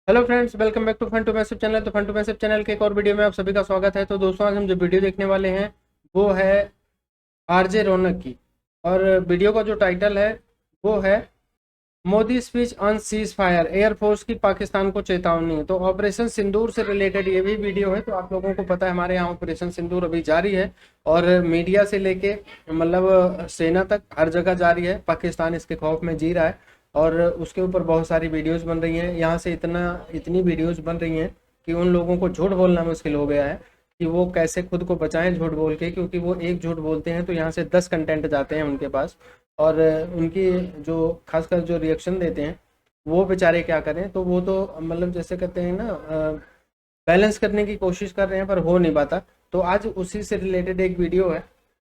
Hello friends, welcome back to fun to massive channel. तो fun to massive channel के एक और video में आप सभी का स्वागत है। तो दोस्तों, आज हम जो वीडियो देखने वाले हैं वो है आरजे रौनक की, और वीडियो का जो टाइटल है वो है Modi speech on cease fire, air force की पाकिस्तान को चेतावनी। तो ऑपरेशन सिंदूर से रिलेटेड ये भी वीडियो है। तो आप लोगों को पता है हमारे यहाँ ऑपरेशन सिंदूर अभी जारी है, और मीडिया से लेके मतलब सेना तक हर जगह जारी है। पाकिस्तान इसके खौफ में जी रहा है, और उसके ऊपर बहुत सारी वीडियोस बन रही हैं। यहाँ से इतनी वीडियोस बन रही हैं कि उन लोगों को झूठ बोलना मुश्किल हो गया है कि वो कैसे खुद को बचाएं झूठ बोल के, क्योंकि वो एक झूठ बोलते हैं तो यहाँ से 10 कंटेंट जाते हैं उनके पास, और उनकी जो खासकर जो रिएक्शन देते हैं वो बेचारे क्या करें। तो वो तो मतलब जैसे कहते हैं ना, बैलेंस करने की कोशिश कर रहे हैं पर हो नहीं पाता। तो आज उसी से रिलेटेड एक वीडियो है,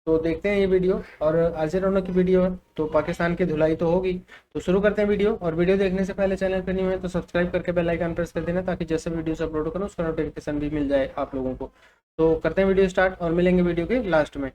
तो देखते हैं ये वीडियो। और आरजे रौनक की वीडियो है तो पाकिस्तान की धुलाई तो होगी। तो शुरू करते हैं वीडियो। और वीडियो देखने से पहले चैनल पर नहीं है तो सब्सक्राइब करके बेल आइकन प्रेस कर देना, ताकि जैसे वीडियोस अपलोड करूँ उसका नोटिफिकेशन भी मिल जाए आप लोगों को। तो करते हैं वीडियो स्टार्ट, और मिलेंगे वीडियो के लास्ट में।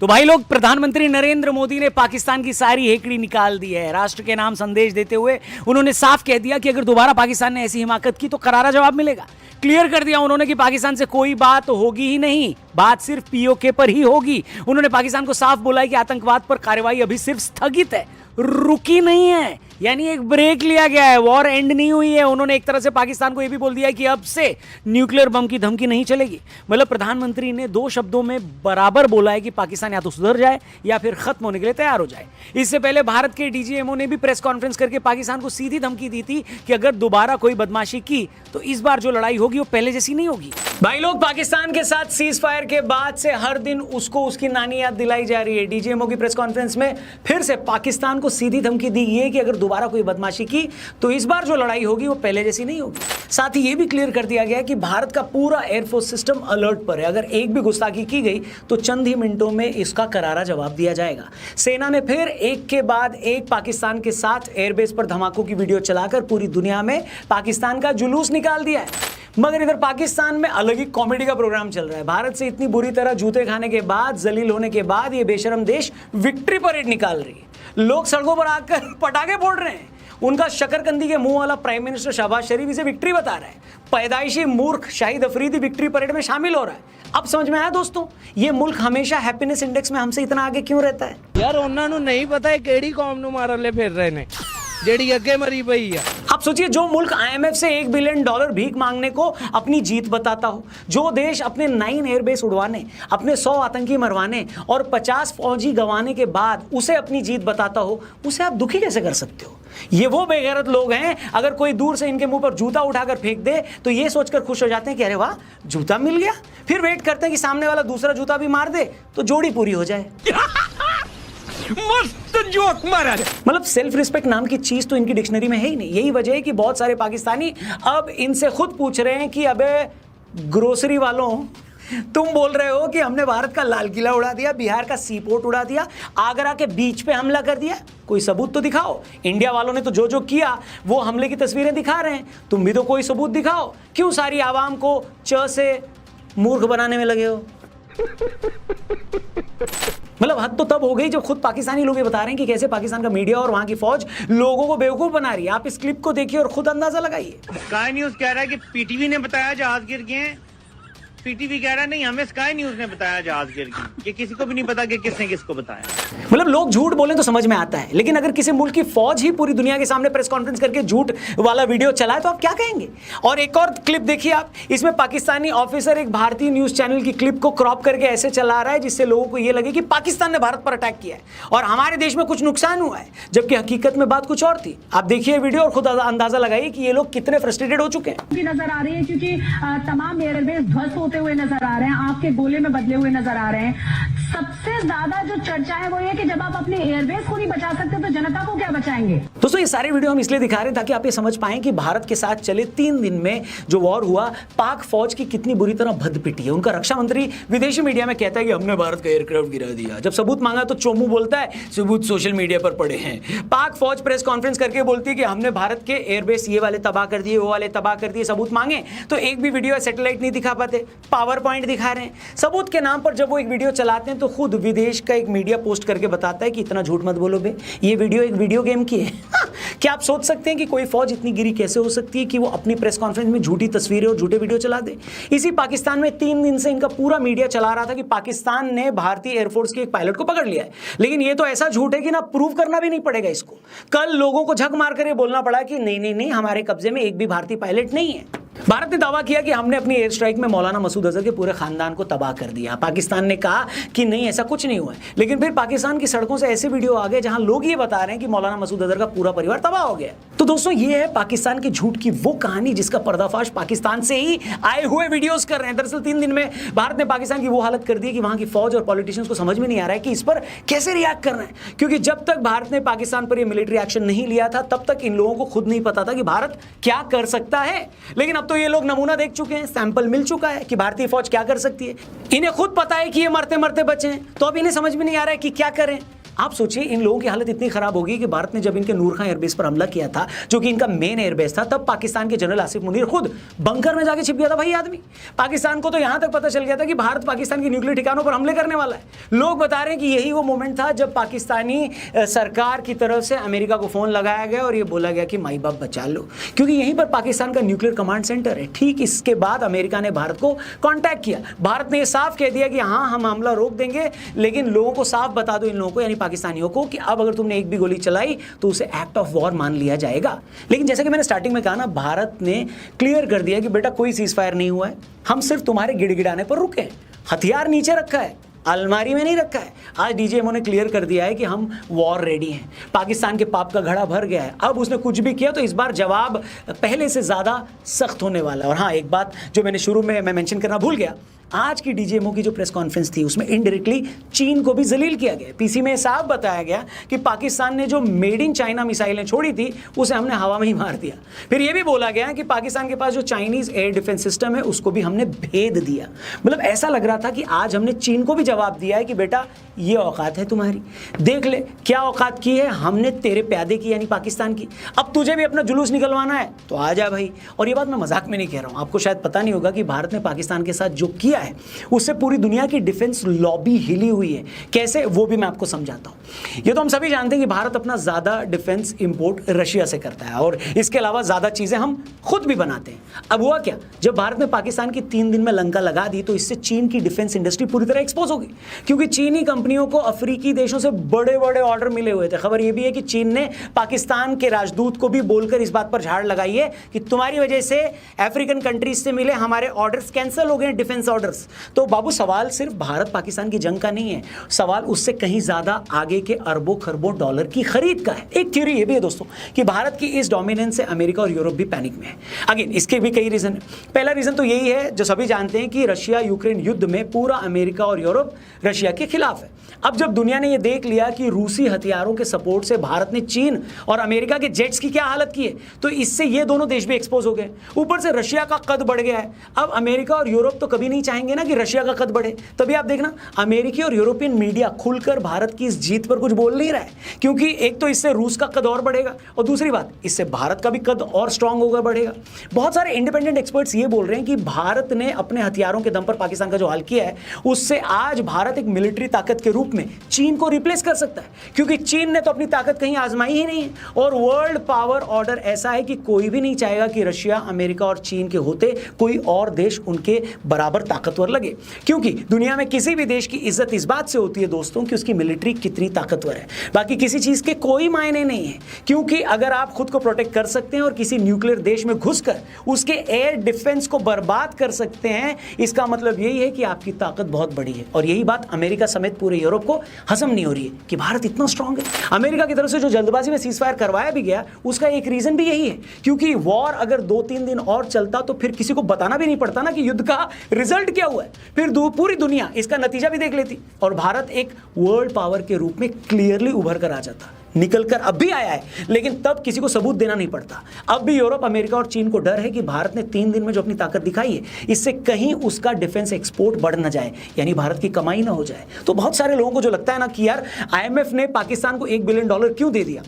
तो भाई लोग, प्रधानमंत्री नरेंद्र मोदी ने पाकिस्तान की सारी हेकड़ी निकाल दी है। राष्ट्र के नाम संदेश देते हुए उन्होंने साफ कह दिया कि अगर दोबारा पाकिस्तान ने ऐसी हिमाकत की तो करारा जवाब मिलेगा। क्लियर कर दिया उन्होंने कि पाकिस्तान से कोई बात होगी ही नहीं, बात सिर्फ पीओके पर ही होगी। उन्होंने पाकिस्तान को साफ बोला है कि आतंकवाद पर कार्रवाई अभी सिर्फ स्थगित है, रुकी नहीं है, यानी एक ब्रेक लिया गया है, वॉर एंड नहीं हुई है। उन्होंने एक तरह से पाकिस्तान को यह भी बोल दिया है कि अब से न्यूक्लियर बम की धमकी नहीं चलेगी। मतलब प्रधानमंत्री ने दो शब्दों में बराबर बोला है कि पाकिस्तान या तो सुधर जाए या फिर खत्म होने के लिए तैयार हो जाए। इससे पहले भारत के डीजीएमओ ने भी प्रेस कॉन्फ्रेंस करके पाकिस्तान को सीधी धमकी दी थी कि अगर दोबारा कोई बदमाशी की तो इस बार जो लड़ाई होगी वो पहले जैसी नहीं होगी। भाई लोग, पाकिस्तान के साथ सीज फायर के बाद से हर दिन उसको उसकी नानी याद दिलाई जा रही है। डीजीएमओ की प्रेस कॉन्फ्रेंस में फिर से पाकिस्तान को सीधी धमकी दी है कि अगर दोबारा कोई बदमाशी की तो इस बार जो लड़ाई होगी वो पहले जैसी नहीं होगी। साथ ही ये भी क्लियर कर दिया गया कि भारत का पूरा एयरफोर्स सिस्टम अलर्ट पर है। अगर एक भी गुस्ताखी की गई तो चंद ही मिनटों में इसका करारा जवाब दिया जाएगा। सेना ने फिर एक के बाद एक पाकिस्तान के साथ एयरबेस पर धमाकों की वीडियो चलाकर पूरी दुनिया में पाकिस्तान का जुलूस निकाल दिया है। मगर इधर पाकिस्तान में अलग ही कॉमेडी का प्रोग्राम चल रहा है। भारत से इतनी बुरी तरह जूते खाने के बाद, जलील होने के बाद, ये बेशरम देश विक्ट्री परेड निकाल रही है। लोग सड़कों पर आकर पटाखे फोड़ रहे हैं। उनका शकरकंदी के मुंह वाला प्राइम मिनिस्टर शहबाज शरीफ इसे विक्ट्री बता रहा है। पैदाइशी मूर्ख शाहिद अफरीदी विक्ट्री परेड में शामिल हो रहा है। अब समझ में आया दोस्तों, ये मुल्क हमेशा हैप्पीनेस इंडेक्स में हमसे इतना आगे क्यों रहता है। यार उन्होंने नहीं पता है केड़ी कौम नू मारन ले फिर रहे ने जेड़ी अगे मरी पई है। आप सोचिए, जो मुल्क आईएमएफ से $1 बिलियन भीख मांगने को अपनी जीत बताता हो, जो देश अपने 9 एयरबेस उड़वाने, अपने 100 आतंकी मरवाने और 50 फौजी गंवाने के बाद उसे अपनी जीत बताता हो, उसे आप दुखी कैसे कर सकते हो। ये वो बेगैरत लोग हैं, अगर कोई दूर से इनके मुंह पर जूता उठाकर फेंक दे तो ये सोचकर खुश हो जाते हैं कि अरे वाह, जूता मिल गया। फिर वेट करते हैं कि सामने वाला दूसरा जूता भी मार दे तो जोड़ी पूरी हो जाए। मस्त जोक मारा। मतलब सेल्फ रिस्पेक्ट नाम की चीज तो इनकी डिक्शनरी में है ही नहीं। यही वजह है कि बहुत सारे पाकिस्तानी अब इनसे खुद पूछ रहे हैं कि अबे ग्रोसरी वालों, तुम बोल रहे हो कि हमने भारत का लाल किला उड़ा दिया, बिहार का सी पोर्ट उड़ा दिया, आगरा के बीच पे हमला कर दिया, कोई सबूत तो दिखाओ। इंडिया वालों ने तो जो जो किया वो हमले की तस्वीरें दिखा रहे हैं, तुम भी तो कोई सबूत दिखाओ। क्यों सारी आवाम को च से मूर्ख बनाने में लगे हो। मतलब हद तो तब हो गई जब खुद पाकिस्तानी लोग ये बता रहे हैं कि कैसे पाकिस्तान का मीडिया और वहां की फौज लोगों को बेवकूफ बना रही है। आप इस क्लिप को देखिए और खुद अंदाजा लगाइए। स्काई न्यूज कह रहा है कि पीटीवी ने बताया जहाज गिर गए हैं, पीटीवी कह रहा है नहीं, हमें स्काई न्यूज ने बताया जहाज गिर गए। ये किसी को भी नहीं पता कि किसने किसको बताया। मतलब लोग झूठ बोलें तो समझ में आता है, लेकिन अगर किसी मुल्क की फौज ही पूरी दुनिया के सामने प्रेस कॉन्फ्रेंस करके झूठ वाला वीडियो चलाए तो आप क्या कहेंगे। और एक और क्लिप देखिए आप, इसमें पाकिस्तानी ऑफिसर एक भारतीय न्यूज चैनल की क्लिप को क्रॉप करके ऐसे चला रहा है जिससे लोगों को यह लगे कि पाकिस्तान ने भारत पर अटैक किया है और हमारे देश में कुछ नुकसान हुआ है, जबकि हकीकत में बात कुछ और थी। आप देखिए वीडियो और खुद अंदाजा लगाइए कि ये लोग कितने फ्रस्ट्रेटेड हो चुके हैं। नजर आ रही है क्योंकि तमाम एयरबेस ध्वस्त होते हुए नजर आ रहे हैं, आपके गोले में बदले हुए नजर आ रहे हैं। सबसे ज्यादा जो चर्चा है वो ये कि जब आप अपने एयरबेस को नहीं बचा सकते तो जनता को क्या बचाएंगे। दोस्तों, ये सारे वीडियो हम इसलिए दिखा रहे हैं ताकि आप ये समझ पाएं कि भारत के साथ चले 3 दिन में जो वॉर हुआ, पाक फौज की कितनी बुरी तरह भद्द पिटी है। उनका रक्षा मंत्री विदेशी मीडिया में कहता है कि हमने भारत का एयरक्राफ्ट गिरा दिया। जब सबूत मांगा तो चोमू बोलता है सबूत सोशल मीडिया पर पड़े हैं। पाक फौज प्रेस कॉन्फ्रेंस करके बोलती है कि हमने भारत के एयरबेस ये वाले तबाह कर दिए, वो वाले तबाह कर दिए। सबूत मांगे तो एक भी वीडियो सैटेलाइट नहीं दिखा पाते। पावर पॉइंट दिखा रहे हैं। सबूत के नाम पर जब वो एक वीडियो चलाते हैं तो खुद विदेश का एक मीडिया पोस्ट करके बताता है कि इतना झूठ मत बोलो बे, ये वीडियो एक वीडियो गेम की है। क्या आप सोच सकते हैं कि कोई फौज इतनी गिरी कैसे हो सकती है कि वो अपनी प्रेस कॉन्फ्रेंस में झूठी तस्वीरें और झूठे वीडियो चला दे। इसी पाकिस्तान में 3 दिन से इनका पूरा मीडिया चला रहा था कि पाकिस्तान ने भारतीय एयरफोर्स के एक पायलट को पकड़ लिया है, लेकिन ये तो ऐसा झूठ है कि ना प्रूव करना भी नहीं पड़ेगा इसको। कल लोगों को झक मारकर ये बोलना पड़ा कि नहीं नहीं नहीं, हमारे कब्जे में एक भी भारतीय पायलट नहीं है। भारत ने दावा किया कि हमने अपनी एयर स्ट्राइक में मौलाना मसूद अजहर के पूरे खानदान को तबाह कर दिया। पाकिस्तान ने कहा कि नहीं ऐसा कुछ नहीं हुआ है, लेकिन फिर पाकिस्तान की सड़कों से ऐसे वीडियो आ गए जहां लोग ये बता रहे हैं कि मौलाना मसूद अजहर का पूरा परिवार तबाह हो गया। तो दोस्तों ये है पाकिस्तान के झूठ की वो कहानी जिसका पर्दाफाश पाकिस्तान से ही आए हुए वीडियोस कर रहे हैं। दरअसल 3 दिन में भारत ने पाकिस्तान की वो हालत कर दी कि वहां की फौज और पॉलिटिशियंस को समझ में नहीं आ रहा है कि इस पर कैसे रिएक्ट करना है, क्योंकि जब तक भारत ने पाकिस्तान पर यह मिलिट्री एक्शन नहीं लिया था तब तक इन लोगों को खुद नहीं पता था कि भारत क्या कर सकता है। लेकिन अब तो ये लोग नमूना देख चुके हैं, सैंपल मिल चुका है कि भारतीय फौज क्या कर सकती है। इन्हें खुद पता है कि ये मरते मरते बचे हैं, तो अब इन्हें समझ में नहीं आ रहा है कि क्या करें। आप सोचिए इन लोगों की हालत इतनी खराब होगी कि भारत ने जब इनके नूर खां एयरबेस पर हमला किया था, जो कि इनका मेन एयरबेस था, तब पाकिस्तान के जनरल आसिफ मुनीर खुद बंकर में जाके छिप गया था। भाई आदमी, पाकिस्तान को तो यहां तक पता चल गया था कि भारत पाकिस्तान के न्यूक्लियर ठिकानों पर हमले करने वाला है। लोग बता रहे हैं कि यही वो मोमेंट था जब पाकिस्तानी सरकार की तरफ से अमेरिका को फोन लगाया गया और ये बोला गया कि माई बाप बचा लो, क्योंकि यहीं पर पाकिस्तान का न्यूक्लियर कमांड सेंटर है। ठीक इसके बाद अमेरिका ने भारत को कॉन्टैक्ट किया। भारत ने यह साफ कह दिया कि हाँ हम हमला रोक देंगे, लेकिन लोगों को साफ बता दो, इन लोगों को यानी पाकिस्तानियों को, कि अब अगर तुमने एक भी गोली चलाई तो उसे एक्ट ऑफ वॉर मान लिया जाएगा। लेकिन जैसे कि मैंने स्टार्टिंग में कहा ना, भारत ने क्लियर कर दिया कि बेटा कोई सीज फायर नहीं हुआ है, हम सिर्फ तुम्हारे गिड़गिड़ाने पर रुके हैं, हथियार नीचे रखा है, अलमारी में नहीं रखा है। आज डीजीएमओ ने क्लियर कर दिया है कि हम वॉर रेडी हैं। पाकिस्तान के पाप का घड़ा भर गया है, अब उसने कुछ भी किया तो इस बार जवाब पहले से ज़्यादा सख्त होने वाला है। और हाँ, एक बात जो मैंने शुरू में मैं मेंशन करना भूल गया, आज की डीजीएमओ की जो प्रेस कॉन्फ्रेंस थी उसमें इनडायरेक्टली चीन को भी जलील किया गया। पीसी में साफ बताया गया कि पाकिस्तान ने जो मेड इन चाइना मिसाइलें छोड़ी थी उसे हमने हवा में ही मार दिया। फिर यह भी बोला गया कि पाकिस्तान के पास जो चाइनीज एयर डिफेंस सिस्टम है उसको भी हमने भेद दिया। मतलब ऐसा लग रहा था कि आज हमने चीन को भी जवाब दिया है कि बेटा ये औकात है तुम्हारी, देख ले क्या औकात की है हमने तेरे प्यादे की यानी पाकिस्तान की। अब तुझे भी अपना जुलूस निकलवाना है तो आ जा भाई। और ये बात मैं मजाक में नहीं कह रहा हूँ, आपको शायद पता नहीं होगा कि भारत ने पाकिस्तान के साथ जो किया है उससे पूरी दुनिया की डिफेंस लॉबी हिली हुई है। कैसे, वो भी मैं आपको समझाता हूं। ये तो हम सभी जानते हैं कि भारत अपना ज्यादा डिफेंस इंपोर्ट रशिया से करता है और इसके अलावा ज्यादा चीजें हम खुद भी बनाते हैं। अब हुआ क्या, जब भारत ने पाकिस्तान की 3 दिन में लंका लगा दी तो इससे चीन की डिफेंस इंडस्ट्री पूरी तरह एक्सपोज होगी, क्योंकि चीनी कंपनियों को अफ्रीकी देशों से बड़े बड़े ऑर्डर मिले हुए थे। खबर यह भी है कि चीन ने पाकिस्तान के राजदूत को भी बोलकर इस बात पर झाड़ लगाई है कि तुम्हारी वजह से अफ्रीकन कंट्रीज से मिले हमारे ऑर्डर्स कैंसिल हो गए, डिफेंस ऑर्डर्स। तो बाबू सवाल सिर्फ भारत पाकिस्तान की जंग का नहीं है, सवाल उससे कहीं ज्यादा आगे के अरबों खरबों डॉलर की खरीद का है। एक थ्योरी ये भी है दोस्तों कि भारत की इस डोमिनेंस से अमेरिका और यूरोप भी पैनिक में है। अगेन इसके भी कई रीजन है। पहला रीजन तो यही है जो सभी जानते हैं कि रशिया यूक्रेन युद्ध में पूरा अमेरिका और यूरोप रशिया के खिलाफ है। अब जब दुनिया ने यह देख लिया कि रूसी हथियारों के सपोर्ट से भारत ने चीन और अमेरिका के जेट्स की क्या हालत की है, तो इससे ये दोनों देश भी एक्सपोज हो गए। ऊपर से रशिया का कद बढ़ गया है। अब अमेरिका और यूरोप तो कभी नहीं चाहेंगे ना कि रशिया का कद बढ़े, तभी आप देखना अमेरिकी और यूरोपियन मीडिया खुलकर भारत की इस जीत पर कुछ बोल नहीं रहा है, क्योंकि एक तो इससे रूस का कद और बढ़ेगा और दूसरी बात इससे भारत का भी कद और स्ट्रांग होकर बढ़ेगा। बहुत सारे इंडिपेंडेंट एक्सपर्ट्स ये बोल रहे हैं कि भारत ने अपने हथियारों के दम पर पाकिस्तान का जो हाल किया है उससे आज भारत एक मिलिट्री ताकत के रूप में चीन को रिप्लेस कर सकता है, क्योंकि चीन ने तो अपनी ताकत कहीं आजमाई ही नहीं है और वर्ल्ड पावर ऑर्डर ऐसा है कि कोई भी नहीं चाहेगा कि रशिया, अमेरिका और चीन के होते कोई और देश उनके बराबर ताकतवर लगे, क्योंकि दुनिया में किसी भी देश की इज्जत इस बात से होती है दोस्तों कि उसकी मिलिट्री कितनी ताकतवर है। बाकी किसी चीज के कोई मायने नहीं है, क्योंकि अगर आप खुद को प्रोटेक्ट कर सकते हैं और किसी न्यूक्लियर देश में घुसकर उसके एयर डिफेंस को बर्बाद कर सकते हैं, इसका मतलब यही है कि आपकी ताकत बहुत बड़ी है। और यही बात अमेरिका समेत पूरे यूरोप को हजम नहीं हो रही है कि भारत इतना स्ट्रांग है। अमेरिका की तरफ से जो जल्दबाजी में सीज फायर करवाया भी गया उसका एक रीजन भी यही है, क्योंकि वॉर अगर 2-3 दिन और चलता तो फिर किसी को बताना भी नहीं पड़ता ना कि युद्ध का रिजल्ट क्या हुआ है, फिर पूरी दुनिया इसका नतीजा भी देख लेती और भारत एक वर्ल्ड पावर के रूप में क्लियरली उभर कर आ जाता। निकलकर अब भी आया है, लेकिन तब किसी को सबूत देना नहीं पड़ता। अब भी यूरोप, अमेरिका और चीन को डर है कि भारत ने 3 दिन में जो अपनी ताकत दिखाई है इससे कहीं उसका डिफेंस एक्सपोर्ट बढ़ ना जाए, यानी भारत की कमाई ना हो जाए। तो बहुत सारे लोगों को जो लगता है ना कि यार IMF ने पाकिस्तान को $1 बिलियन क्यों दे दिया,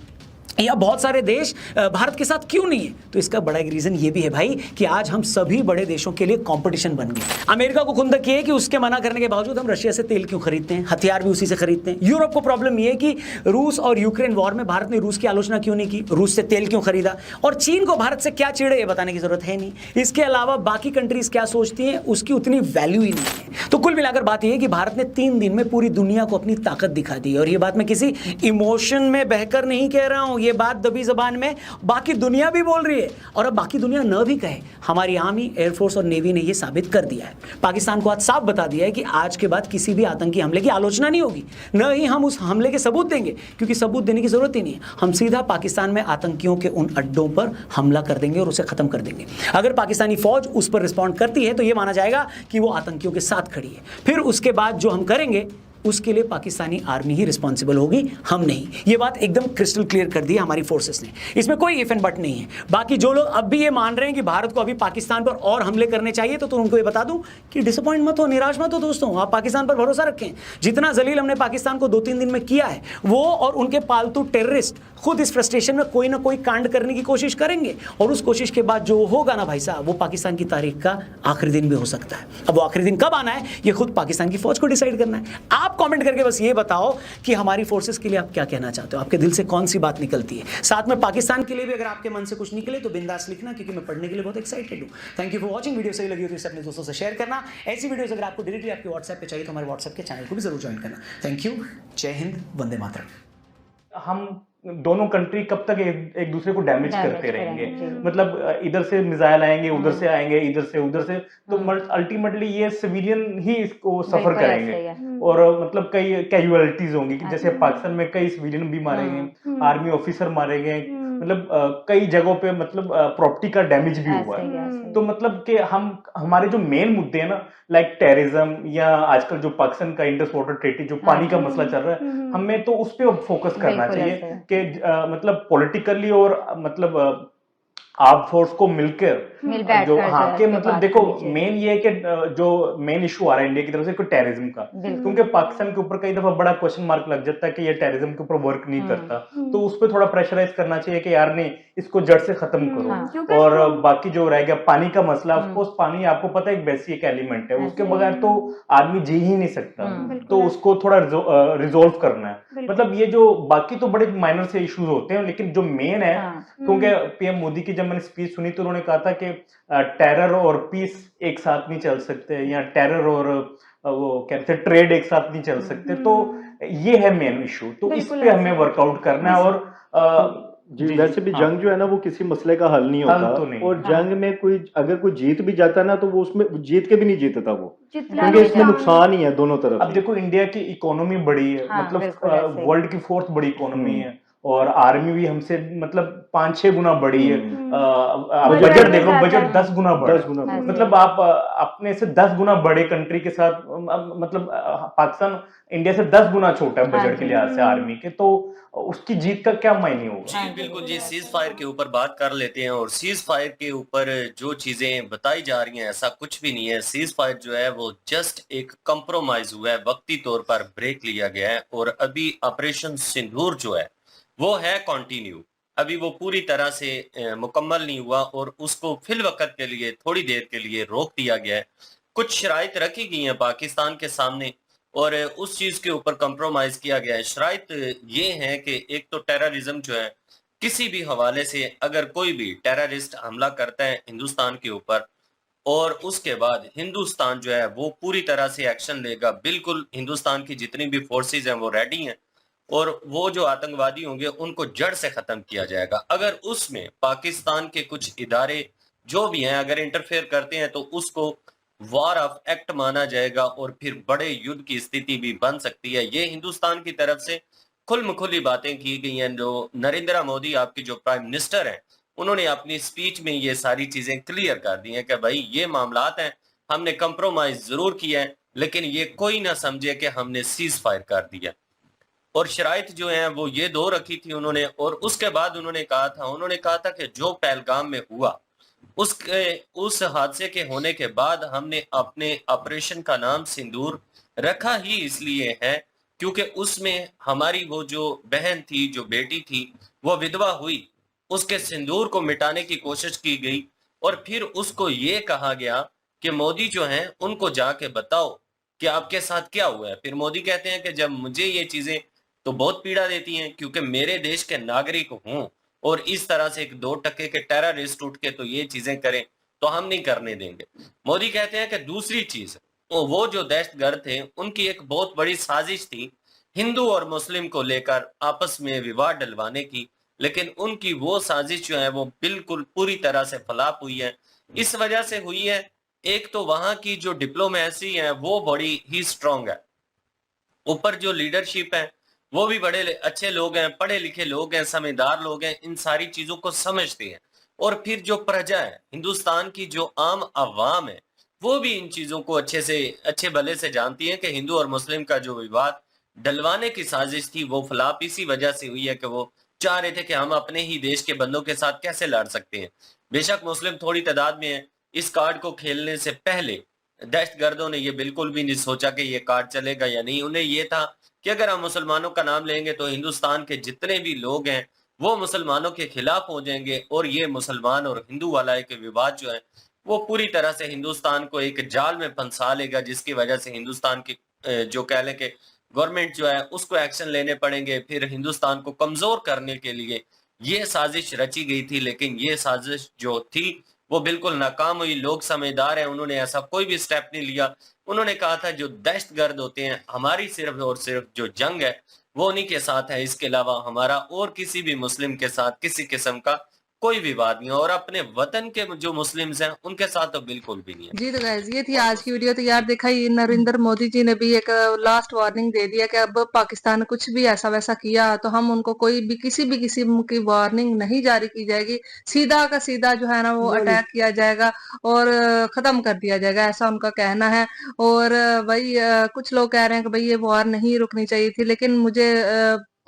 या बहुत सारे देश भारत के साथ क्यों नहीं है? तो इसका बड़ा एक रीजन ये भी है भाई कि आज हम सभी बड़े देशों के लिए कंपटीशन बन गए। अमेरिका को खुंदक ये है कि उसके मना करने के बावजूद हम रशिया से तेल क्यों खरीदते हैं, हथियार भी उसी से खरीदते हैं। यूरोप को प्रॉब्लम ये है कि रूस और यूक्रेन वॉर में भारत ने रूस की आलोचना क्यों नहीं की, रूस से तेल क्यों खरीदा, और चीन को भारत से क्या चिड़े ये बताने की जरूरत है नहीं। इसके अलावा बाकी कंट्रीज क्या सोचती हैं उसकी उतनी वैल्यू ही नहीं है। तो कुल मिलाकर बात यह है कि भारत ने 3 दिन में पूरी दुनिया को अपनी ताकत दिखा दी, और ये बात मैं किसी इमोशन में बहकर नहीं कह रहा हूं, ये बात दबी जबान में बाकी दुनिया भी बोल रही है। और अब बाकी दुनिया न भी कहे, हमारी आर्मी, एयरफोर्स और नेवी ने यह साबित कर दिया है, पाकिस्तान को आज साफ बता दिया है कि आज के बाद किसी भी आतंकी हमले की आलोचना नहीं होगी, न ही हम उस हमले के सबूत देंगे, क्योंकि सबूत देने की जरूरत ही नहीं है। हम सीधा पाकिस्तान में आतंकियों के उन अड्डों पर हमला कर देंगे और उसे खत्म कर देंगे। अगर पाकिस्तानी फौज उस पर रिस्पॉन्ड करती है तो यह माना जाएगा कि वो आतंकियों के साथ खड़ी है। फिर उसके बाद जो हम करेंगे उसके लिए पाकिस्तानी आर्मी ही रिस्पॉन्सिबल होगी, हम नहीं। ये बात एकदम क्रिस्टल क्लियर कर दी है हमारी फोर्सेस ने, इसमें कोई इफ एंड बट नहीं है। बाकी जो लोग अब भी ये मान रहे हैं कि भारत को अभी पाकिस्तान पर और हमले करने चाहिए, तो उनको ये बता दूं कि डिसअपॉइंट मत हो, निराश मत हो दोस्तों, आप पाकिस्तान पर भरोसा रखें। जितना जलील हमने पाकिस्तान को 2-3 दिन में किया है, वो और उनके पालतू टेररिस्ट खुद इस फ्रस्ट्रेशन में कोई ना कोई कांड करने की कोशिश करेंगे, और उस कोशिश के बाद जो होगा ना भाई साहब, वो पाकिस्तान की तारीख का आखिरी दिन भी हो सकता है। अब वो आखिरी दिन कब आना है ये खुद पाकिस्तान की फौज को डिसाइड करना है। आप कमेंट करके बस ये बताओ कि हमारी फोर्सेस के लिए आप क्या कहना चाहते हो, आपके दिल से कौन सी बात निकलती है। साथ में पाकिस्तान के लिए भी अगर आपके मन से कुछ निकले तो बिंदास लिखना, क्योंकि मैं पढ़ने के लिए बहुत एक्साइटेड हूं। Thank you for watching. Video सही लगी हो तो इसे अपने दोस्तों से शेयर करना। ऐसी वीडियोस अगर आपको डायरेक्टली आपके व्हाट्सएप पे चाहिए तो हमारे व्हाट्सएप के चैनल को भी जरूर ज्वाइन करना। Thank you. जय हिंद, वंदे मातरम। हम दोनों कंट्री कब तक एक दूसरे को डैमेज करते रहेंगे? मतलब इधर से मिसाइल आएंगे, उधर से आएंगे, इधर से उधर से, तो अल्टीमेटली ये सिविलियन ही इसको सफर करेंगे, और मतलब कई कैजुअलिटीज होंगी, जैसे पाकिस्तान में कई सिविलियन भी मारे गए, आर्मी ऑफिसर मारे गए, मतलब कई जगहों पे मतलब प्रॉपर्टी का डैमेज भी हुआ है। तो मतलब कि हमारे जो मेन मुद्दे हैं ना, लाइक टेररिज्म, या आजकल जो पाकिस्तान का इंडस वाटर ट्रीटी, जो पानी का मसला चल रहा है, हमें तो उस पे फोकस करना चाहिए कि मतलब पॉलिटिकली और मतलब आर्म फोर्स को मिलकर जो के मतलब देखो मेन ये है कि जो मेन इशू आ रहा है इंडिया की तरफ से टेररिज्म का, क्योंकि पाकिस्तान के ऊपर कई दफा बड़ा क्वेश्चन मार्क लग जाता है कि ये टेररिज्म के ऊपर वर्क नहीं करता, तो उस पर थोड़ा प्रेशराइज करना चाहिए कि यार नहीं, इसको जड़ से खत्म करो। और बाकी जो रह गया पानी का मसला, ऑफकोर्स पानी आपको पता है एक बेसिक एलिमेंट है, उसके बगैर तो आदमी जी ही नहीं सकता, तो उसको थोड़ा रिजोल्व करना है। मतलब ये जो बाकी तो बड़े माइनर से इश्यूज होते हैं, लेकिन जो मेन है, क्योंकि पीएम मोदी की जब मैंने स्पीच सुनी तो उन्होंने कहा था कि टेरर और पीस एक साथ नहीं चल सकते, या टेरर और वो कहते हैं ट्रेड एक साथ नहीं चल सकते, तो ये है मेन इशू। तो इस पे हमें वर्कआउट करना है। और जी वैसे भी जंग जो है ना वो किसी मसले का हल नहीं होता, तो नहीं। और जंग में कोई अगर कोई जीत भी जाता ना तो वो उसमें जीत के भी नहीं जीतता वो, क्योंकि इसमें नुकसान ही है दोनों तरफ। अब देखो इंडिया की इकोनॉमी बड़ी है, मतलब वर्ल्ड की 4th बड़ी इकोनॉमी है, और आर्मी भी हमसे मतलब 5-6 गुना बड़ी है। बजट देख लो, बजट 10 गुना बड़ा, मतलब आप अपने से 10 गुना बड़े कंट्री के साथ, मतलब पाकिस्तान इंडिया से 10 गुना छोटा है बजट के लिहाज से आर्मी के, तो उसकी जीत का क्या मायने होगा? जी बिल्कुल जी, सीज फायर के ऊपर बात कर लेते हैं। और सीज फायर के ऊपर जो चीजें बताई जा रही हैं ऐसा कुछ भी नहीं है। सीज फायर जो है वो जस्ट एक कंप्रोमाइज हुआ है, वक्ती तौर पर ब्रेक लिया गया है, और अभी ऑपरेशन सिंदूर जो है वो है कंटिन्यू, अभी वो पूरी तरह से मुकम्मल नहीं हुआ, और उसको फिल वक्त के लिए थोड़ी देर के लिए रोक दिया गया है। कुछ शराइत रखी गई हैं पाकिस्तान के सामने, और उस चीज के ऊपर कंप्रोमाइज किया गया है। शराइत ये है कि एक तो टेररिज्म जो है, किसी भी हवाले से अगर कोई भी टेररिस्ट हमला करता है हिंदुस्तान के ऊपर, और उसके बाद हिंदुस्तान जो है वो पूरी तरह से एक्शन लेगा। बिल्कुल हिंदुस्तान की जितनी भी फोर्सेज हैं वो रेडी हैं, और वो जो आतंकवादी होंगे उनको जड़ से खत्म किया जाएगा। अगर उसमें पाकिस्तान के कुछ इदारे जो भी हैं अगर इंटरफेयर करते हैं तो उसको वॉर ऑफ एक्ट माना जाएगा, और फिर बड़े युद्ध की स्थिति भी बन सकती है। ये हिंदुस्तान की तरफ से खुल्म-खुली बातें की गई हैं। जो नरेंद्र मोदी आपके जो प्राइम मिनिस्टर हैं, उन्होंने अपनी स्पीच में ये सारी चीजें क्लियर कर दी हैं कि भाई ये मामलात हैं, हमने कंप्रोमाइज जरूर किया है, लेकिन ये कोई ना समझे कि हमने सीज फायर कर दिया। और शराइत जो है वो ये 2 रखी थी उन्होंने, और उसके बाद उन्होंने कहा था कि जो पहलगाम में हुआ उस हादसे के होने के बाद हमने अपने ऑपरेशन का नाम सिंदूर रखा ही इसलिए है क्योंकि उसमें हमारी वो जो बहन थी, जो बेटी थी, वो विधवा हुई, उसके सिंदूर को मिटाने की कोशिश की गई और फिर उसको ये कहा गया कि मोदी जो हैं उनको जाके बताओ कि आपके साथ क्या हुआ है। फिर मोदी कहते हैं कि जब मुझे ये चीजें तो बहुत पीड़ा देती हैं क्योंकि मेरे देश के नागरिक हूं और इस तरह से एक 2 टके के टेररिस्ट उठ के तो ये चीजें करें तो हम नहीं करने देंगे। मोदी कहते हैं कि दूसरी चीज वो जो दहशतगर्द थे उनकी एक बहुत बड़ी साजिश थी हिंदू और मुस्लिम को लेकर आपस में विवाद डलवाने की, लेकिन उनकी वो साजिश जो है वो बिल्कुल पूरी तरह से फ्लॉप हुई है। इस वजह से हुई है, एक तो वहां की जो डिप्लोमेसी है वो बड़ी ही स्ट्रांग है, ऊपर जो लीडरशिप है वो भी बड़े अच्छे लोग हैं, पढ़े लिखे लोग हैं, समझदार लोग हैं, इन सारी चीजों को समझते हैं। और फिर जो प्रजा है, हिंदुस्तान की जो आम आवाम है, वो भी इन चीजों को अच्छे भले से जानती है कि हिंदू और मुस्लिम का जो विवाद डलवाने की साजिश थी वो फ्लॉप इसी वजह से हुई है कि वो चाह रहे थे कि हम अपने ही देश के बंदों के साथ कैसे लड़ सकते हैं। बेशक मुस्लिम थोड़ी तादाद में है, इस कार्ड को खेलने से पहले दहशतगर्दों ने ये बिल्कुल भी नहीं सोचा कि ये कार्ड चलेगा या नहीं। उन्हें ये था कि अगर हम मुसलमानों का नाम लेंगे तो हिंदुस्तान के जितने भी लोग हैं वो मुसलमानों के खिलाफ हो जाएंगे और ये मुसलमान और हिंदू वाला एक विवाद जो है वो पूरी तरह से हिंदुस्तान को एक जाल में फंसा लेगा, जिसकी वजह से हिंदुस्तान की जो कह लें कि गवर्नमेंट जो है उसको एक्शन लेने पड़ेंगे। फिर हिंदुस्तान को कमजोर करने के लिए ये साजिश रची गई थी, लेकिन ये साजिश जो थी वो बिल्कुल नाकाम हुई। लोग समझदार हैं, उन्होंने ऐसा कोई भी स्टेप नहीं लिया। उन्होंने कहा था जो दहशतगर्द होते हैं, हमारी सिर्फ और सिर्फ जो जंग है वो उन्हीं के साथ है, इसके अलावा हमारा और किसी भी मुस्लिम के साथ किसी किस्म का कोई विवाद नहीं है और अपने वतन के जो मुस्लिम्स हैं उनके साथ तो बिल्कुल भी नहीं है। जी तो गाइस ये थी आज की वीडियो। तो यार देखा ही नरेंद्र मोदी जी ने भी एक लास्ट वार्निंग दे दिया कि अब पाकिस्तान ने कुछ भी ऐसा वैसा किया तो हम उनको कोई भी किसी किस्म की वार्निंग नहीं जारी की जाएगी, सीधा का सीधा जो है ना वो अटैक किया जाएगा और खत्म कर दिया जाएगा, ऐसा उनका कहना है। और भाई कुछ लोग कह रहे हैं कि भाई ये वॉर नहीं रुकनी चाहिए थी, लेकिन मुझे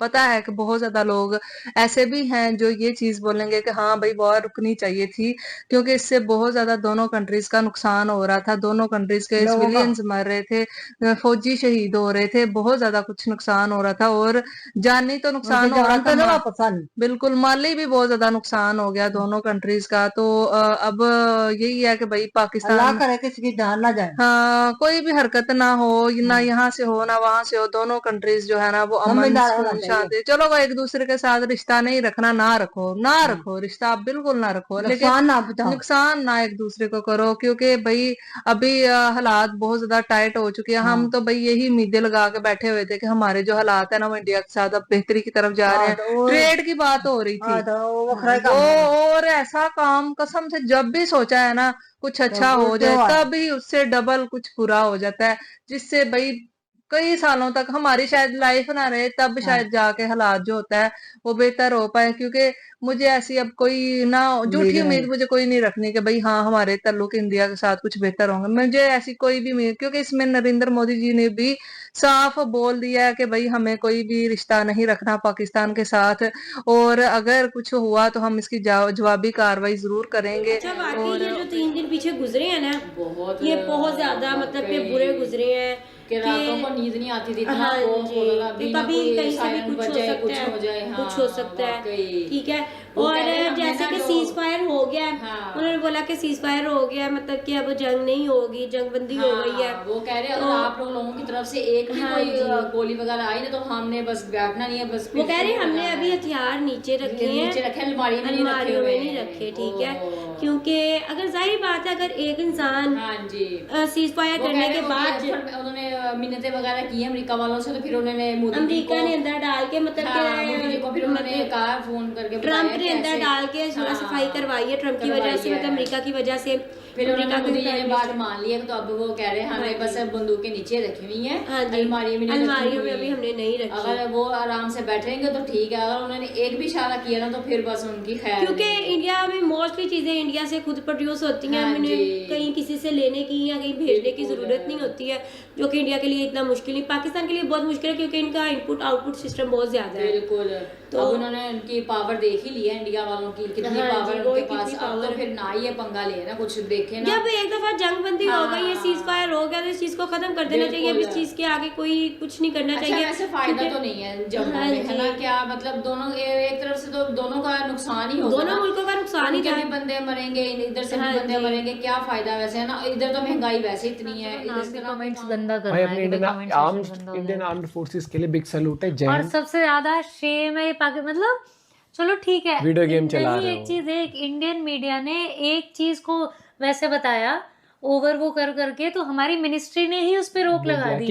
पता है कि बहुत ज्यादा लोग ऐसे भी हैं जो ये चीज बोलेंगे कि हाँ भाई वॉर रुकनी चाहिए थी, क्योंकि इससे बहुत ज्यादा दोनों कंट्रीज का नुकसान हो रहा था, दोनों कंट्रीज के सिविलियंस मर रहे थे, फौजी शहीद हो रहे थे, बहुत ज्यादा कुछ नुकसान हो रहा था और जानी तो नुकसान हो रहा था, बिल्कुल माली भी बहुत ज्यादा नुकसान हो गया दोनों कंट्रीज का। तो अब यही है कि भाई पाकिस्तान करे किसी की जान ना जाए, हाँ कोई भी हरकत ना हो, ना यहाँ से हो ना वहां से हो, दोनों कंट्रीज जो है ना वो अमन शांति, चलो वो एक दूसरे के साथ रिश्ता नहीं रखना, ना रखो रिश्ता, आप बिल्कुल ना रखो, लेकिन नुकसान ना एक दूसरे को करो, क्योंकि भाई अभी हालात बहुत ज्यादा टाइट हो चुके हैं। हम तो भाई यही उम्मीदें लगा के बैठे हुए थे कि हमारे जो हालात है ना वो इंडिया के साथ अब बेहतरी की तरफ जा रहे हैं, ट्रेड की बात हो रही थी और ऐसा काम कसम से जब भी सोचा है ना कुछ अच्छा हो जाए तभी उससे डबल कुछ बुरा हो जाता है, जिससे भाई कई सालों तक हमारी शायद लाइफ ना रहे, तब शायद जाके हालात जो होता है वो बेहतर हो पाए। क्योंकि मुझे ऐसी अब कोई ना झूठी उम्मीद मुझे कोई नहीं रखनी कि भाई हाँ हमारे ताल्लुक इंडिया के साथ कुछ बेहतर होंगे, मुझे ऐसी कोई भी उम्मीद, क्योंकि इसमें नरेंद्र मोदी जी ने भी साफ बोल दिया है कि भाई हमें कोई भी रिश्ता नहीं रखना पाकिस्तान के साथ, और अगर कुछ हुआ तो हम इसकी जवाबी कार्रवाई जरूर करेंगे। और ये जो 3 दिन पीछे गुजरे हैं ना ये बहुत ज्यादा मतलब कि बुरे गुजरे हैं कि रातों को नींद नहीं आती थी, हाँ जी, कभी कहीं से भी कुछ हो सकता है, कुछ हो सकता है, ठीक है। और जैसे कि सीज फायर हो गया है, उन्होंने बोला कि सीज फायर हो गया मतलब कि अब जंग नहीं होगी, जंग बंदी हो गई है। वो कह रहे हैं अगर आप लोगों की तरफ से एक भी कोई गोली वगैरह आई ना तो हमने बस बैठना नहीं है, बस वो कह रहे हैं हमने अभी हथियार नीचे रखे हैं, अलमारियों में नहीं रखे, ठीक है। क्योंकि अगर जाहिर बात है अगर एक इंसान सीज फायर करने के बाद उन्होंने मिन्नतें वगैरह की अमेरिका वालों से, तो फिर उन्होंने अमेरिका ने अंदर डाल के मतलब फिर उन्होंने कहा फोन करके ट्रम्प ने अंदर डाल के सफाई करवाई है ट्रम्प की वजह से, मतलब अमेरिका की वजह से। फिर उन्होंने ये बात मान लिया तो अब वो कह रहे हैं हमें बस बंदूक के नीचे रखी हुई है, अलमारियों में अभी हमने नहीं रखी। अगर वो आराम से बैठेंगे तो ठीक है, अगर उन्होंने एक भी इशारा किया ना तो फिर बस उनकी खैर, क्योंकि इंडिया में मोस्टली चीजें इंडिया से खुद प्रोड्यूस होती हैं, कहीं किसी से लेने की या कहीं भेजने की जरूरत नहीं होती है, जो कि इंडिया के लिए इतना मुश्किल नहीं, पाकिस्तान के लिए बहुत मुश्किल है क्योंकि इनका इनपुट आउटपुट सिस्टम बहुत ज्यादा है। बिल्कुल, तो अब उन्होंने उनकी पावर देख ही लिया है इंडिया वालों की, कितनी पावर उनके पास। अब तो फिर ना ही ये पंगा ले ना, कुछ देखे ना। जब एक दफा जंग बंदी हो गई, ये सीज फायर हो गया, तो इस चीज को खत्म कर देना चाहिए। अब इस चीज के आगे कोई कुछ नहीं करना चाहिए। वैसे फायदा तो नहीं है जंग में, है ना? क्या मतलब दोनों एक तरफ से तो दोनों का नुकसान ही होगा, दोनों मुल्कों का नुकसान ही है। भी बंदे मरेंगे, इधर से भी बंदे मरेंगे, क्या फायदा वैसे, है ना? इधर तो महंगाई वैसे इतनी है, इधर से कमेंट्स गंदा कर रहा है। इंडियन आर्म्ड फोर्सेस के लिए बिग सैल्यूट है। और सबसे ज्यादा शेम है मतलब चलो ठीक है, वीडियो गेम चला रहे हो। एक चीज है, एक इंडियन मीडिया ने एक चीज को वैसे बताया ओवर वो कर करके, तो हमारी मिनिस्ट्री ने ही उस पे रोक लगा दी।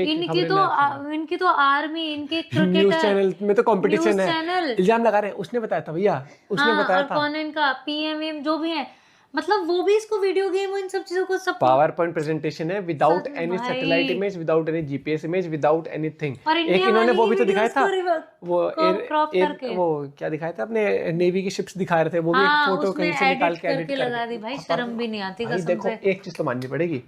इनकी तो आर्मी, इनके क्रिकेटर, न्यूज़ चैनल में तो कंपटीशन है, इल्जाम लगा रहे हैं। उसने बताया था भैया, उसने बताया था। कौन इनका पीएमएम जो भी है, मतलब वो भी इसको वीडियो गेम इन सब चीजों को सब पावर पॉइंट प्रेजेंटेशन है, without any satellite image, without any GPS image, without anything. एक इन्होंने वो भी तो दिखाया था, वो क्या दिखाया था, अपने नेवी की शिप्स दिखा रहे थे, वो भी एक फोटो कहीं से निकाल के एडिट लगा दी। भाई शर्म भी नहीं आती कसम से। देखो एक चीज तो माननी पड़ेगी,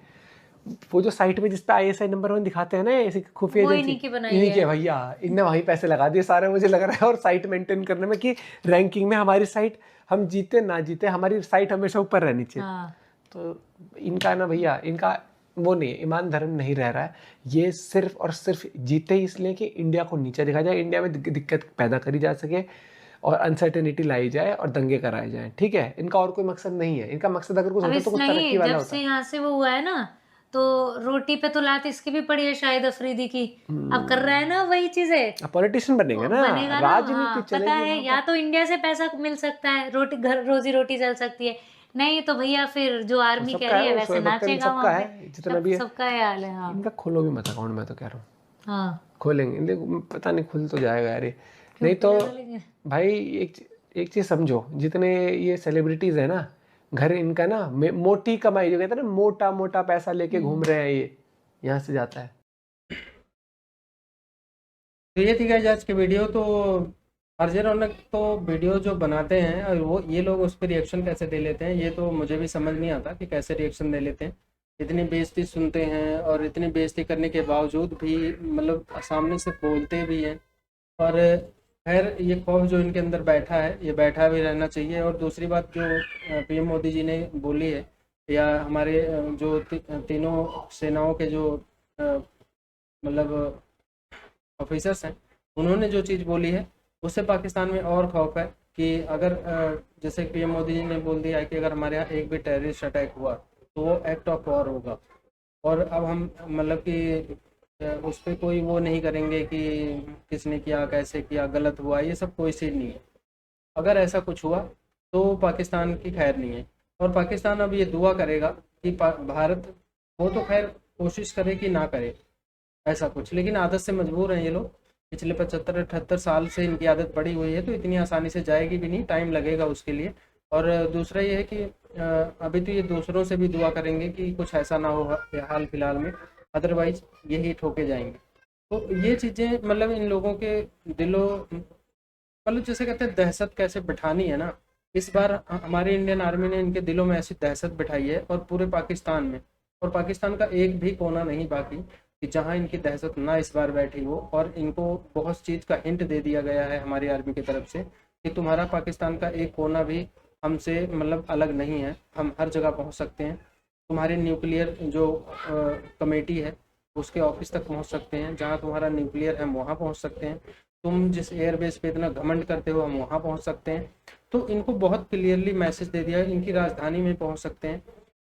वो जो साइट में जिसपे ISI नंबर 1 दिखाते हैं ना, ऐसी खुफिया एजेंसी, इन्हीं के भैया, इनने वहीं पैसे लगा दिए सारे, मुझे लग रहा है। और साइट मेंटेन करने में कि रैंकिंग में हमारी साइट, हम जीते ना जीते, हमारी साइट हमेशा ऊपर रहनी चाहिए। तो इनका ना भैया, इनका वो नहीं है, ईमान धर्म नहीं रह रहा है। ये सिर्फ और सिर्फ जीते इसलिए कि इंडिया को नीचे दिखाया जाए, इंडिया में दिक्कत पैदा करी जा सके और अनसर्टेनिटी लाई जाए और दंगे कराए जाए, ठीक है? इनका और कोई मकसद नहीं है। इनका मकसद अगर कुछ होता तो कुछ तरक्की वाला होता। जब से यहाँ से वो हुआ है ना, तो रोटी पे तो लात इसकी भी पड़ी है शाहिद अफरीदी की। अब कर रहा है ना वही चीजें, पॉलिटिशियन बनेगा ना, राजनीति चलेगी। पता है, या तो इंडिया से पैसा मिल सकता है, रोजी रोटी चल सकती है, नहीं तो भैया फिर जो आर्मी कह रही है वैसे नाचेगा वहाँ पे। जितना भी सबका हाल है। हाँ, इनका खोलो भी मत अकाउंट, मैं तो कह रहा हूँ। हाँ, खोलेंगे, पता नहीं खुल तो जाएगा यार, नहीं तो भाई एक चीज समझो, जितने ये सेलिब्रिटीज है ना, घर इनका ना मोटी कमाई, जो कहते हैं ना, मोटा मोटा पैसा लेके घूम रहे हैं, ये यहाँ से जाता है। तो ये थी गाइस आज की वीडियो। तो आरजे रौनक तो वीडियो जो बनाते हैं, और वो ये लोग उस पर रिएक्शन कैसे दे लेते हैं, ये तो मुझे भी समझ नहीं आता कि कैसे रिएक्शन दे लेते हैं। इतनी बेइज्जती सुनते हैं और इतनी बेइज्जती करने के बावजूद भी मतलब सामने से बोलते भी हैं। और खैर, ये खौफ जो इनके अंदर बैठा है, ये बैठा भी रहना चाहिए। और दूसरी बात जो PM मोदी जी ने बोली है, या हमारे जो तीनों सेनाओं के जो मतलब ऑफिसर्स हैं, उन्होंने जो चीज़ बोली है, उससे पाकिस्तान में और खौफ है कि अगर जैसे PM मोदी जी ने बोल दिया है कि अगर हमारे यहाँ एक भी टेररिस्ट अटैक हुआ तो वो एक्ट ऑफ वॉर होगा। और अब हम मतलब कि उस पर कोई वो नहीं करेंगे कि किसने किया, कैसे किया, गलत हुआ, ये सब कोई चीज़ नहीं है। अगर ऐसा कुछ हुआ तो पाकिस्तान की खैर नहीं है। और पाकिस्तान अब ये दुआ करेगा कि भारत वो तो खैर कोशिश करे कि ना करे ऐसा कुछ, लेकिन आदत से मजबूर हैं ये लोग। पिछले 75-78 साल से इनकी आदत पड़ी हुई है, तो इतनी आसानी से जाएगी भी नहीं, टाइम लगेगा उसके लिए। और दूसरा ये है कि अभी तो ये दूसरों से भी दुआ करेंगे कि कुछ ऐसा ना हो हाल फिलहाल में, अदरवाइज यही ठोके जाएंगे। तो ये चीज़ें मतलब इन लोगों के दिलों, मतलब जैसे कहते हैं दहशत कैसे बिठानी है ना, इस बार हमारे इंडियन आर्मी ने इनके दिलों में ऐसी दहशत बिठाई है, और पूरे पाकिस्तान में, और पाकिस्तान का एक भी कोना नहीं बाकी कि जहां इनकी दहशत ना इस बार बैठी हो। और इनको बहुत चीज़ का हिंट दे दिया गया है हमारी आर्मी की तरफ से कि तुम्हारा पाकिस्तान का एक कोना भी हमसे मतलब अलग नहीं है, हम हर जगह पहुंच सकते हैं। तुम्हारे न्यूक्लियर जो कमेटी है उसके ऑफिस तक पहुंच सकते हैं, जहां तुम्हारा न्यूक्लियर है वहां पहुंच सकते हैं। तुम जिस एयरबेस पे इतना घमंड करते हो हम वहां पहुंच सकते हैं। तो इनको बहुत क्लियरली मैसेज दे दिया है, इनकी राजधानी में पहुंच सकते हैं।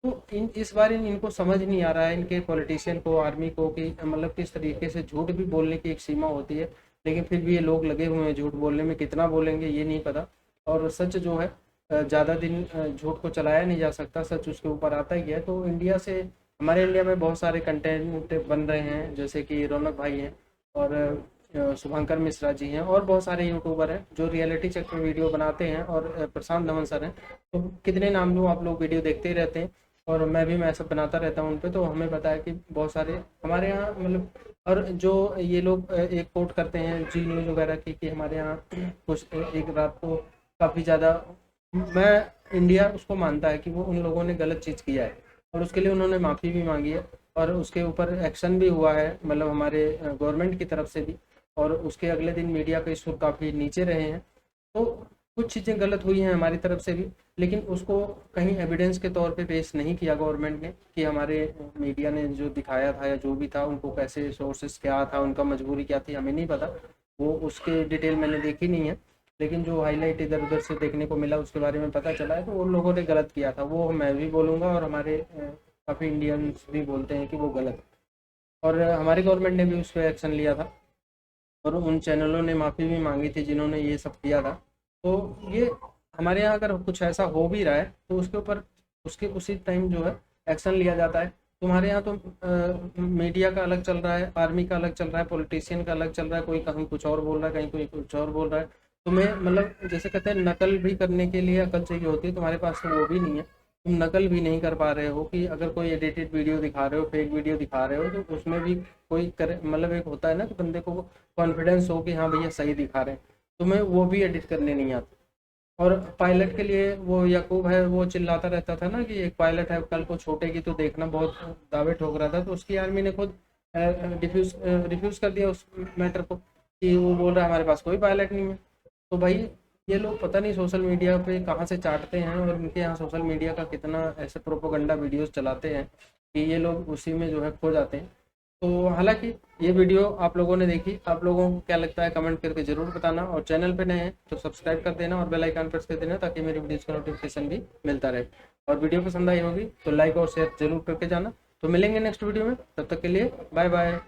तो इस बार इनको समझ नहीं आ रहा है, इनके पॉलिटिशियन को, आर्मी को, कि मतलब किस तरीके से झूठ भी बोलने की एक सीमा होती है, लेकिन फिर भी ये लोग लगे हुए हैं झूठ बोलने में। कितना बोलेंगे ये नहीं पता। और सच जो है ज़्यादा दिन झूठ को चलाया नहीं जा सकता, सच उसके ऊपर आता ही है। तो इंडिया से, हमारे इंडिया में बहुत सारे कंटेंट बन रहे हैं, जैसे कि रौनक भाई हैं और शुभंकर मिश्रा जी हैं, और बहुत सारे यूट्यूबर हैं जो रियलिटी चेक पे वीडियो बनाते हैं, और प्रशांत धवन सर हैं। तो कितने नाम लूँ, आप लोग वीडियो देखते ही रहते हैं, और मैं भी सब बनाता रहता हूँ उन पर। तो हमें पता है कि बहुत सारे हमारे यहाँ मतलब, और जो ये लोग एक कोट करते हैं जी न्यूज़ वगैरह की कि हमारे यहाँ कुछ एक रात को काफ़ी ज़्यादा, मैं इंडिया उसको मानता है कि वो उन लोगों ने गलत चीज़ किया है, और उसके लिए उन्होंने माफ़ी भी मांगी है, और उसके ऊपर एक्शन भी हुआ है, मतलब हमारे गवर्नमेंट की तरफ से भी। और उसके अगले दिन मीडिया के सुर काफ़ी नीचे रहे हैं। तो कुछ चीज़ें गलत हुई हैं हमारी तरफ से भी, लेकिन उसको कहीं एविडेंस के तौर पे पेश नहीं किया गवर्नमेंट ने कि हमारे मीडिया ने जो दिखाया था या जो भी था उनको कैसे सोर्सेस क्या था, उनका मजबूरी क्या थी, हमें नहीं पता, वो उसके डिटेल मैंने देखी नहीं है। लेकिन जो हाईलाइट इधर उधर से देखने को मिला उसके बारे में पता चला है, तो उन लोगों ने गलत किया था, वो मैं भी बोलूँगा और हमारे काफ़ी इंडियंस भी बोलते हैं कि वो गलत। और हमारी गवर्नमेंट ने भी उस पर एक्शन लिया था और उन चैनलों ने माफ़ी भी मांगी थी जिन्होंने ये सब किया था। तो ये हमारे यहाँ अगर कुछ ऐसा हो भी रहा है तो उसके ऊपर उसके उसी टाइम जो है एक्शन लिया जाता है। तुम्हारे यहाँ तो मीडिया का अलग चल रहा है, आर्मी का अलग चल रहा है, पॉलिटिशियन का अलग चल रहा है, कोई कहीं कुछ और बोल रहा है, कहीं कोई कुछ और बोल रहा है। तुम्हें मतलब जैसे कहते हैं नकल भी करने के लिए अकल चाहिए होती है, तुम्हारे पास तो वो भी नहीं है, तुम नकल भी नहीं कर पा रहे हो कि अगर कोई एडिटेड वीडियो दिखा रहे हो, फेक वीडियो दिखा रहे हो, तो उसमें भी कोई करे, मतलब एक होता है ना कि बंदे को कॉन्फिडेंस हो कि हाँ भैया सही दिखा रहे हैं, तुम्हें वो भी एडिट करने नहीं आता। और पायलट के लिए वो याकूब है, वो चिल्लाता रहता था ना कि एक पायलट है कल को छूटेगी तो देखना, बहुत दावे ठोक रहा था, तो उसकी आर्मी ने खुद रिफ्यूज़ कर दिया उस मैटर को कि वो बोल रहा है हमारे पास कोई पायलट नहीं है। तो भाई ये लोग पता नहीं सोशल मीडिया पे कहाँ से चाटते हैं और इनके यहाँ सोशल मीडिया का कितना ऐसे प्रोपोगंडा वीडियोस चलाते हैं कि ये लोग उसी में जो है खो जाते हैं। तो हालांकि ये वीडियो आप लोगों ने देखी, आप लोगों को क्या लगता है कमेंट करके ज़रूर बताना, और चैनल पे नए हैं तो सब्सक्राइब कर देना और बेल आइकन प्रेस कर देना ताकि मेरी वीडियोज़ का नोटिफिकेशन भी मिलता रहे। और वीडियो पसंद आई होगी तो लाइक और शेयर जरूर करके जाना। तो मिलेंगे नेक्स्ट वीडियो में, तब तक के लिए बाय बाय।